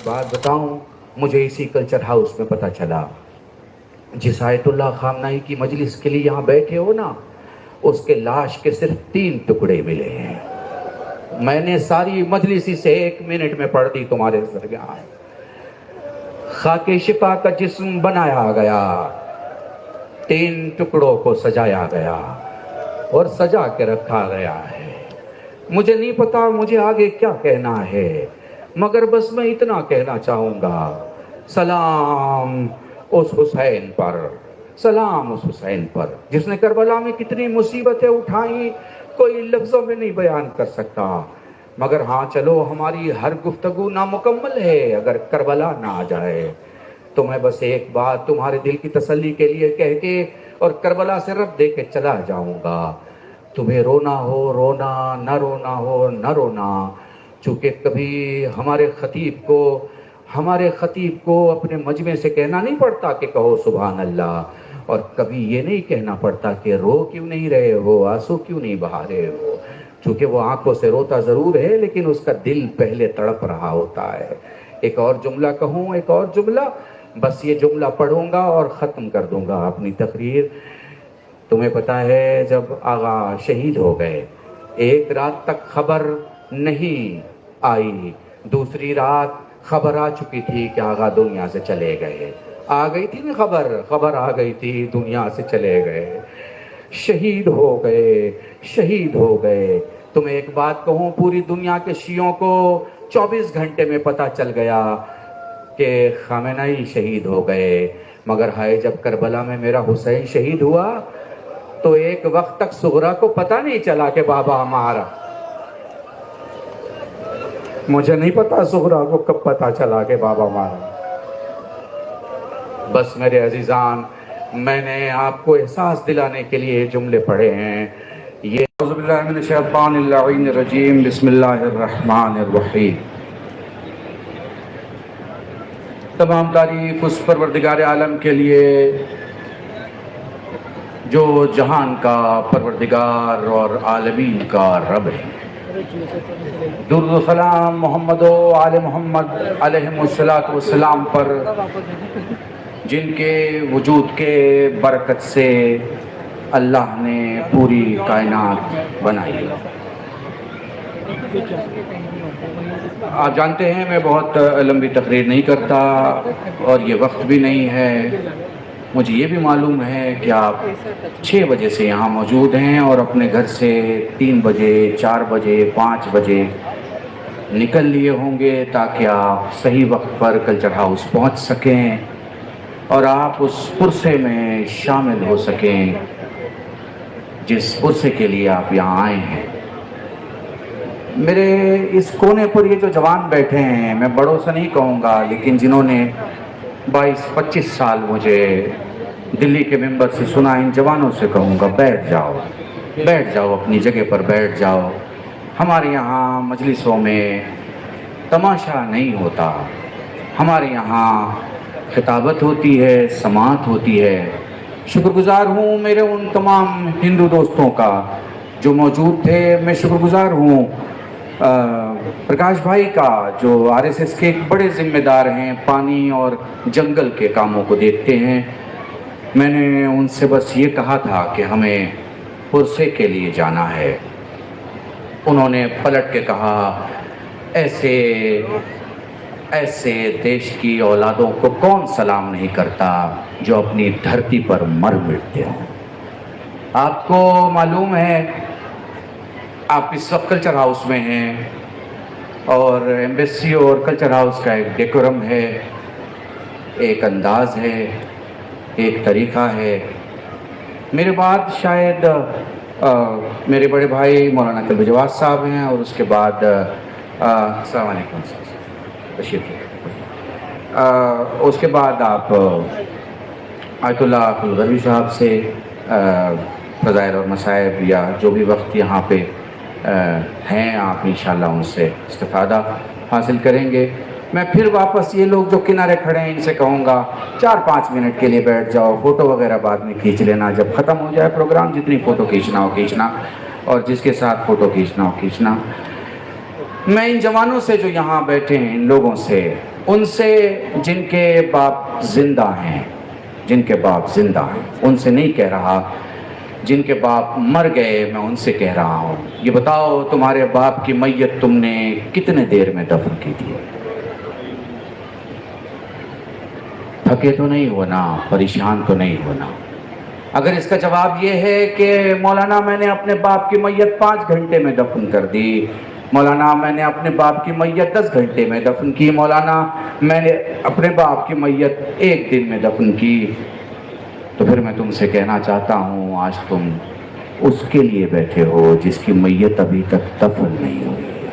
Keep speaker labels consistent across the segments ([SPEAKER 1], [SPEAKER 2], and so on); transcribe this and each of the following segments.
[SPEAKER 1] بات بتاؤں، مجھے اسی کلچر ہاؤس میں پتہ چلا، جس آیت اللہ خامنائی کی مجلس کے لیے یہاں بیٹھے ہو نا، اس کے لاش کے صرف 3 ٹکڑے ملے ہیں۔ میں نے ساری مجلس اسے 1 منٹ میں پڑھ دی تمہارے درمیان۔ خاک شفا کا جسم بنایا گیا، 3 ٹکڑوں کو سجایا گیا اور سجا کے رکھا گیا ہے۔ مجھے نہیں پتا مجھے آگے کیا کہنا ہے، مگر بس میں اتنا کہنا چاہوں گا، سلام اس حسین پر، سلام اس حسین پر جس نے کربلا میں کتنی مصیبتیں اٹھائیں، کوئی لفظوں میں نہیں بیان کر سکتا۔ مگر ہاں چلو، ہماری ہر گفتگو نامکمل ہے اگر کربلا نہ آ جائے تو میں بس ایک بات تمہارے دل کی تسلی کے لیے کہہ کے اور کربلا سے رب دے کے چلا جاؤں گا۔ تمہیں رونا ہو رونا، نہ رونا ہو نہ رونا، چونکہ کبھی ہمارے خطیب کو اپنے مجمع سے کہنا نہیں پڑتا کہ کہو سبحان اللہ، اور کبھی یہ نہیں کہنا پڑتا کہ رو کیوں نہیں رہے ہو، آنسو کیوں نہیں بہا رہے ہو، چونکہ وہ آنکھوں سے روتا ضرور ہے لیکن اس کا دل پہلے تڑپ رہا ہوتا ہے۔ ایک اور جملہ کہوں، ایک اور جملہ، بس یہ جملہ پڑھوں گا اور ختم کر دوں گا اپنی تقریر۔ تمہیں پتہ ہے جب آغا شہید ہو گئے، ایک رات تک خبر نہیں آئی، دوسری رات خبر آ چکی تھی کہ آغا دنیا سے چلے گئے، آ گئی تھی نا خبر آ گئی تھی دنیا سے چلے گئے، شہید ہو گئے۔ تمہیں ایک بات کہوں، پوری دنیا کے شیعوں کو 24 گھنٹے میں پتہ چل گیا کہ خامنہئی شہید ہو گئے، مگر ہائے جب کربلا میں میرا حسین شہید ہوا تو ایک وقت تک صغرا کو پتہ نہیں چلا کہ بابا ہمارا، مجھے نہیں پتا صغرا کو کب پتہ چلا کہ بابا ہمارا۔ بس میرے عزیزان، میں نے آپ کو احساس دلانے کے لیے جملے پڑھے ہیں۔ یہ اعوذ باللہ من الشیطان اللعین الرجیم، بسم اللہ الرحمن الرحیم۔ تمام تعریف اس پروردگار عالم کے لیے جو جہان کا پروردگار اور عالمین کا رب ہے۔ درود و سلام محمد و آل محمد علیہم السلام پر، جن کے وجود کے برکت سے اللہ نے پوری کائنات بنائی۔ آپ جانتے ہیں میں بہت لمبی تقریر نہیں کرتا اور یہ وقت بھی نہیں ہے۔ مجھے یہ بھی معلوم ہے کہ آپ 6 بجے سے یہاں موجود ہیں اور اپنے گھر سے 3 بجے 4 بجے 5 بجے نکل لیے ہوں گے تاکہ آپ صحیح وقت پر کلچر ہاؤس پہنچ سکیں اور آپ اس پرسے میں شامل ہو سکیں جس پرسے کے لیے آپ یہاں آئے ہیں۔ میرے اس کونے پر یہ جو جوان بیٹھے ہیں، میں بڑوں سے نہیں کہوں گا لیکن جنہوں نے 22-25 سال مجھے دلی کے ممبر سے سنا، ان جوانوں سے کہوں گا بیٹھ جاؤ اپنی جگہ پر بیٹھ جاؤ۔ ہمارے یہاں مجلسوں میں تماشا نہیں ہوتا، ہمارے یہاں خطابت ہوتی ہے، سماعت ہوتی ہے۔ شکر گزار ہوں میرے ان تمام ہندو دوستوں کا جو موجود تھے، میں شکر گزار ہوں پرکاش بھائی کا جو RSS کے ایک بڑے ذمہ دار ہیں، پانی اور جنگل کے کاموں کو دیکھتے ہیں۔ میں نے ان سے بس یہ کہا تھا کہ ہمیں پرسے کے لیے جانا ہے، انہوں نے پلٹ کے کہا ایسے دیش کی اولادوں کو کون سلام نہیں کرتا جو اپنی دھرتی پر مر مٹتے ہوں۔ آپ کو معلوم ہے آپ اس وقت کلچر ہاؤس میں ہیں اور ایمبیسی اور کلچر ہاؤس کا ایک ڈیکورم ہے، ایک انداز ہے، ایک طریقہ ہے۔ میرے بعد شاید میرے بڑے بھائی مولانا طلبہ جواز صاحب ہیں اور اس کے بعد السلام علیکم تشریف، اس کے بعد آپ آیت اللہ الغربی صاحب سے فضائل اور مصائب یا جو بھی وقت یہاں پہ ہیں آپ انشاءاللہ ان سے استفادہ حاصل کریں گے۔ میں پھر واپس یہ لوگ جو کنارے کھڑے ہیں ان سے کہوں گا 4-5 منٹ کے لیے بیٹھ جاؤ، فوٹو وغیرہ بعد میں کھینچ لینا، جب ختم ہو جائے پروگرام جتنی فوٹو کھینچنا ہو کھینچنا اور جس کے ساتھ فوٹو کھینچنا ہو کھینچنا۔ میں ان جوانوں سے جو یہاں بیٹھے ہیں ان لوگوں سے ان سے جن کے باپ زندہ ہیں، جن کے باپ زندہ ہیں، ان سے نہیں کہہ رہا، جن کے باپ مر گئے میں ان سے کہہ رہا ہوں، یہ بتاؤ تمہارے باپ کی میت تم نے کتنے دیر میں دفن کی تھی؟ تھکے تو نہیں ہونا، پریشان تو نہیں ہونا؟ اگر اس کا جواب یہ ہے کہ مولانا میں نے اپنے باپ کی میت 5 گھنٹے میں دفن کر دی، مولانا میں نے اپنے باپ کی میت 10 گھنٹے میں دفن کی، مولانا میں نے اپنے باپ کی میت 1 دن میں دفن کی، تو پھر میں تم سے کہنا چاہتا ہوں آج تم اس کے لیے بیٹھے ہو جس کی میت ابھی تک دفن نہیں ہوئی،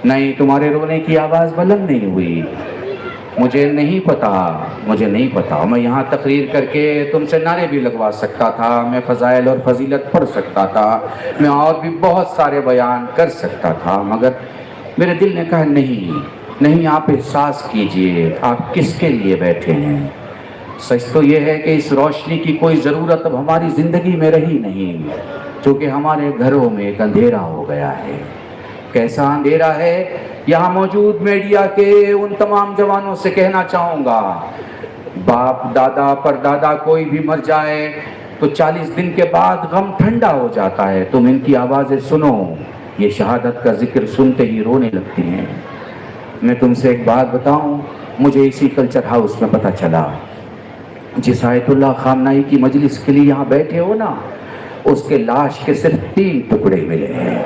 [SPEAKER 1] نہیں تمہارے رونے کی آواز بلند نہیں ہوئی۔ مجھے نہیں پتا، میں یہاں تقریر کر کے تم سے نعرے بھی لگوا سکتا تھا، میں فضائل اور فضیلت پڑھ سکتا تھا، میں اور بھی بہت سارے بیان کر سکتا تھا، مگر میرے دل نے کہا نہیں، آپ احساس کیجئے آپ کس کے لیے بیٹھے ہیں۔ سچ تو یہ ہے کہ اس روشنی کی کوئی ضرورت اب ہماری زندگی میں رہی نہیں، چونکہ ہمارے گھروں میں ایک اندھیرا ہو گیا ہے۔ کیسا اندھیرا ہے؟ یہاں موجود میڈیا کے ان تمام جوانوں سے کہنا چاہوں گا، باپ دادا پردادا کوئی بھی مر جائے تو 40 دن کے بعد غم ٹھنڈا ہو جاتا ہے، تم ان کی آوازیں سنو، یہ شہادت کا ذکر سنتے ہی رونے لگتی ہیں۔ میں تم سے ایک بات بتاؤں، مجھے اسی کلچر ہاؤس میں پتہ چلا، جس آیت اللہ خامنائی کی مجلس کے لیے یہاں بیٹھے ہو نا، اس کے لاش کے صرف 3 ٹکڑے ملے ہیں۔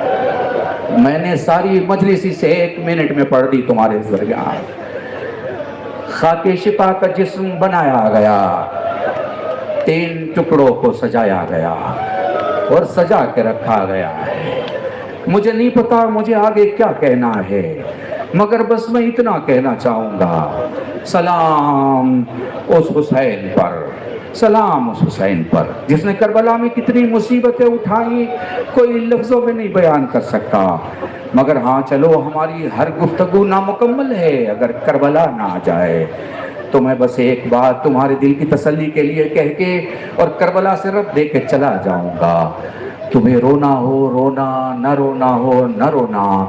[SPEAKER 1] میں نے ساری مجلس سے 1 منٹ میں پڑھ دی تمہارے ذریعہ۔ خاک شفا کا جسم بنایا گیا، 3 ٹکڑوں کو سجایا گیا اور سجا کے رکھا گیا ہے۔ مجھے نہیں پتا مجھے آگے کیا کہنا ہے، مگر بس میں اتنا کہنا چاہوں گا، سلام اس حسین پر، سلام اس حسین پر جس نے کربلا میں کتنی مصیبتیں اٹھائیں، کوئی لفظوں میں نہیں بیان کر سکتا، مگر ہاں چلو ہماری ہر گفتگو نامکمل ہے اگر کربلا نہ آ جائے، تو میں بس ایک بات تمہارے دل کی تسلی کے لیے کہہ کے اور کربلا سے رد دے کے چلا جاؤں گا، تمہیں رونا ہو رونا، نہ رونا ہو نہ رونا،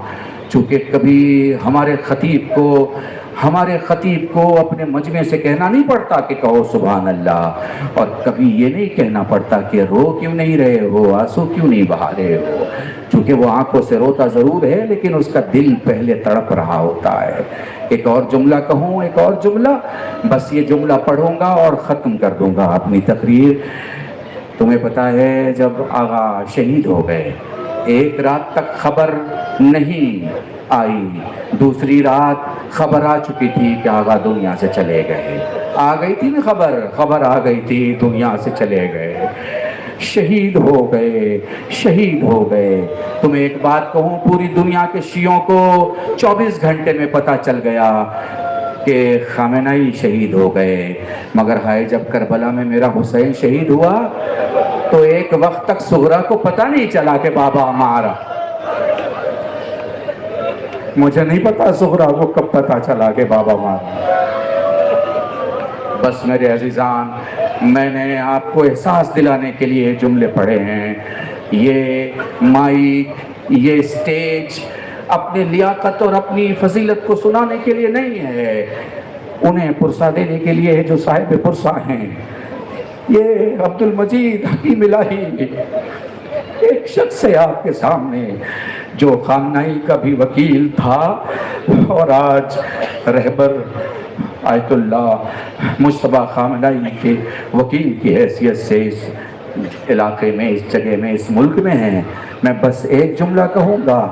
[SPEAKER 1] چونکہ کبھی ہمارے خطیب کو اپنے مجمع سے کہنا نہیں پڑتا کہ کہو سبحان اللہ، اور کبھی یہ نہیں کہنا پڑتا کہ رو کیوں نہیں رہے ہو، آنسو کیوں نہیں بہا رہے ہو، چونکہ وہ آنکھوں سے روتا ضرور ہے لیکن اس کا دل پہلے تڑپ رہا ہوتا ہے۔ ایک اور جملہ کہوں، ایک اور جملہ، بس یہ جملہ پڑھوں گا اور ختم کر دوں گا اپنی تقریر۔ تمہیں پتا ہے جب آغا شہید ہو گئے، 1 رات تک خبر نہیں آئی، دوسری رات خبر آ چکی تھی کہ آغا دنیا سے چلے گئے، آ گئی تھی نا خبر آ گئی تھی دنیا سے چلے گئے، شہید ہو گئے۔ تمہیں ایک بات کہوں، پوری دنیا کے شیعوں کو 24 گھنٹے میں پتہ چل گیا کہ خامنہئی شہید ہو گئے، مگر ہائے جب کربلا میں میرا حسین شہید ہوا تو ایک وقت تک سغرا کو پتہ نہیں چلا کہ بابا ہمارا، مجھے نہیں پتا سغرا کو کب پتہ چلا کہ بابا ہمارا۔ بس میرے عزیزان، میں نے آپ کو احساس دلانے کے لیے جملے پڑھے ہیں، یہ مائک، یہ سٹیج اپنی لیاقت اور اپنی فضیلت کو سنانے کے لیے نہیں ہے، انہیں پرسہ دینے کے لیے ہے جو صاحب پرسہ ہیں۔ یہ عبد المجید حکیم الہی ایک شخص ہے آپ کے سامنے جو خامنہئی کا بھی وکیل تھا اور آج رہبر آیت اللہ مجتبیٰ خامنہئی کے وکیل کی حیثیت سے اس علاقے میں، اس جگہ میں، اس ملک میں ہیں۔ میں بس ایک جملہ کہوں گا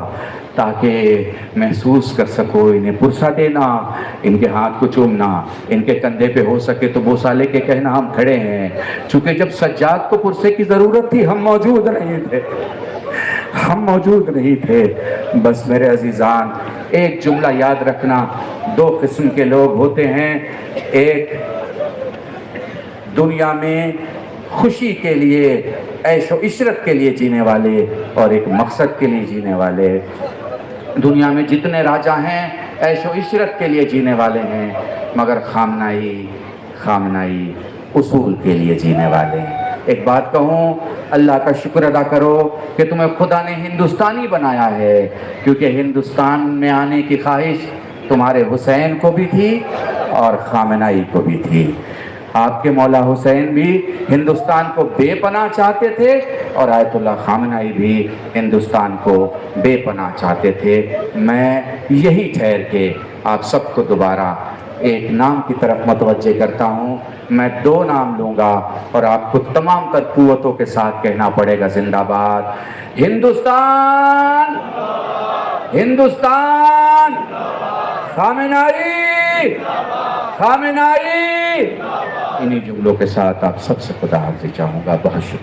[SPEAKER 1] تاکہ محسوس کر سکو، انہیں پرسہ دینا، ان کے ہاتھ کو چومنا، ان کے کندھے پہ ہو سکے تو بوسہ لے کے کہنا ہم کھڑے ہیں، چونکہ جب سجاد کو پرسے کی ضرورت تھی ہم موجود نہیں تھے۔ بس میرے عزیزان، ایک جملہ یاد رکھنا، 2 قسم کے لوگ ہوتے ہیں، ایک دنیا میں خوشی کے لیے، عیش و عشرت کے لیے جینے والے، اور ایک مقصد کے لیے جینے والے۔ دنیا میں جتنے راجہ ہیں عیش و عشرت کے لیے جینے والے ہیں، مگر خامنہئی اصول کے لیے جینے والے ہیں۔ ایک بات کہوں، اللہ کا شکر ادا کرو کہ تمہیں خدا نے ہندوستانی بنایا ہے، کیونکہ ہندوستان میں آنے کی خواہش تمہارے حسین کو بھی تھی اور خامنائی کو بھی تھی. آپ کے مولا حسین بھی ہندوستان کو بے پناہ چاہتے تھے اور آیت اللہ خامنائی بھی ہندوستان کو بے پناہ چاہتے تھے. میں یہی ٹھہر کے آپ سب کو دوبارہ ایک نام کی طرف متوجہ کرتا ہوں. میں 2 نام لوں گا اور آپ کو تمام تر قوتوں کے ساتھ کہنا پڑے گا زندہ باد. ہندوستان، ہندوستان، خامنائی، خامنائی. انہی جملوں کے ساتھ آپ سب سے خدا حافظی چاہوں گا. بہت شکریہ.